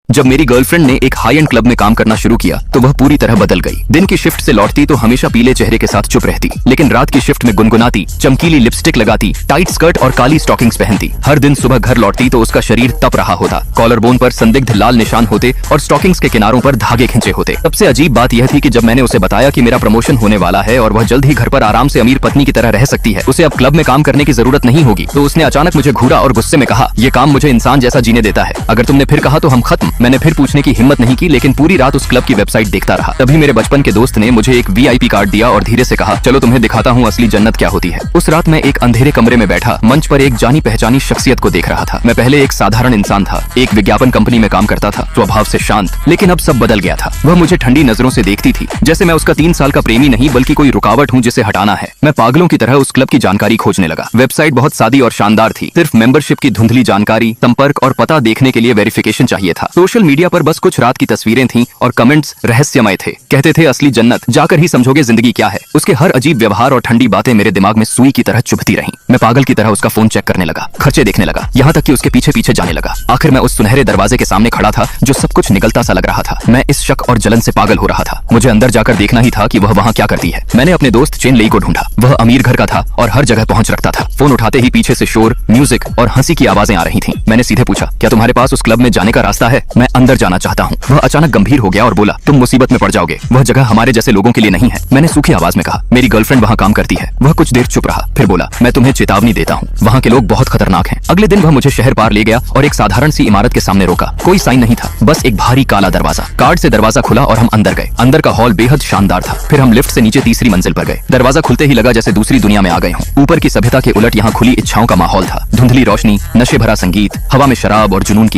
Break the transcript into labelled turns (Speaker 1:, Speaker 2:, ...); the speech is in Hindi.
Speaker 1: जब मेरी गर्लफ्रेंड ने एक हाई एंड क्लब में काम करना शुरू किया तो वह पूरी तरह बदल गई। दिन की शिफ्ट से लौटती तो हमेशा पीले चेहरे के साथ चुप रहती, लेकिन रात की शिफ्ट में गुनगुनाती, चमकीली लिपस्टिक लगाती, टाइट स्कर्ट और काली स्टॉकिंग्स पहनती। हर दिन सुबह घर लौटती तो उसका शरीर तप रहा होता, कॉलर बोन पर संदिग्ध लाल निशान होते और स्टॉकिंग्स के किनारों पर धागे खिंचे होते। सबसे अजीब बात यह थी कि जब मैंने उसे बताया कि मेरा प्रमोशन होने वाला है और वह जल्द ही घर पर आराम से अमीर पत्नी की तरह रह सकती है, उसे अब क्लब में काम करने की जरूरत नहीं होगी, तो उसने अचानक मुझे घूरा और गुस्से में कहा, ये काम मुझे इंसान जैसा जीने देता है, अगर तुमने फिर कहा तो हम खत्म। मैंने फिर पूछने की हिम्मत नहीं की, लेकिन पूरी रात उस क्लब की वेबसाइट देखता रहा। तभी मेरे बचपन के दोस्त ने मुझे एक वीआईपी कार्ड दिया और धीरे से कहा, चलो तुम्हें दिखाता हूँ असली जन्नत क्या होती है। उस रात मैं एक अंधेरे कमरे में बैठा मंच पर एक जानी पहचानी शख्सियत को देख रहा था। मैं पहले एक साधारण इंसान था, एक विज्ञापन कंपनी में काम करता था, स्वभाव से शांत, लेकिन अब सब बदल गया था। वह मुझे ठंडी नजरों से देखती थी, जैसे मैं उसका 3 साल का प्रेमी नहीं बल्कि कोई रुकावट हूँ जिसे हटाना है। मैं पागलों की तरह उस क्लब की जानकारी खोजने लगा। वेबसाइट बहुत सादी और शानदार थी, सिर्फ मेंबरशिप की धुंधली जानकारी, संपर्क और पता देखने के लिए वेरिफिकेशन चाहिए था। सोशल मीडिया पर बस कुछ रात की तस्वीरें थीं और कमेंट्स रहस्यमय थे। कहते थे असली जन्नत, जाकर ही समझोगे जिंदगी क्या है। उसके हर अजीब व्यवहार और ठंडी बातें मेरे दिमाग में सुई की तरह चुभती रहीं। मैं पागल की तरह उसका फोन चेक करने लगा, खर्चे देखने लगा, यहाँ तक कि उसके पीछे पीछे जाने लगा। आखिर मैं उस सुनहरे दरवाजे के सामने खड़ा था जो सब कुछ निकलता सा लग रहा था। मैं इस शक और जलन से पागल हो रहा था। मुझे अंदर जाकर देखना ही था कि वह वहाँ क्या करती है। मैंने अपने दोस्त चेन लेई को ढूंढा। वह अमीर घर का था और हर जगह पहुंच रखता था। फोन उठाते ही पीछे से शोर, म्यूजिक और हंसी की आवाजें आ रही थीं। मैंने सीधे पूछा, क्या तुम्हारे पास उस क्लब में जाने का रास्ता है? मैं अंदर जाना चाहता हूँ। वह अचानक गंभीर हो गया और बोला, तुम मुसीबत में पड़ जाओगे, वह जगह हमारे जैसे लोगों के लिए नहीं है। मैंने सूखी आवाज में कहा, मेरी गर्लफ्रेंड वहाँ काम करती है। वह कुछ देर चुप रहा, फिर बोला, मैं तुम्हें चेतावनी देता हूँ, वहाँ के लोग बहुत खतरनाक हैं। अगले दिन वह मुझे शहर पार ले गया और एक साधारण सी इमारत के सामने रोका। कोई साइन नहीं था, बस एक भारी काला दरवाजा। कार्ड से दरवाजा खुला और हम अंदर गए। अंदर का हॉल बेहद शानदार था। फिर हम लिफ्ट से नीचे तीसरी मंजिल पर गए। दरवाजा खुलते ही लगा जैसे दूसरी दुनिया में आ गए हों। ऊपर की सभ्यता के उलट यहाँ खुली इच्छाओं का माहौल था। धुंधली रोशनी, नशे भरा संगीत, हवा में शराब और जुनून की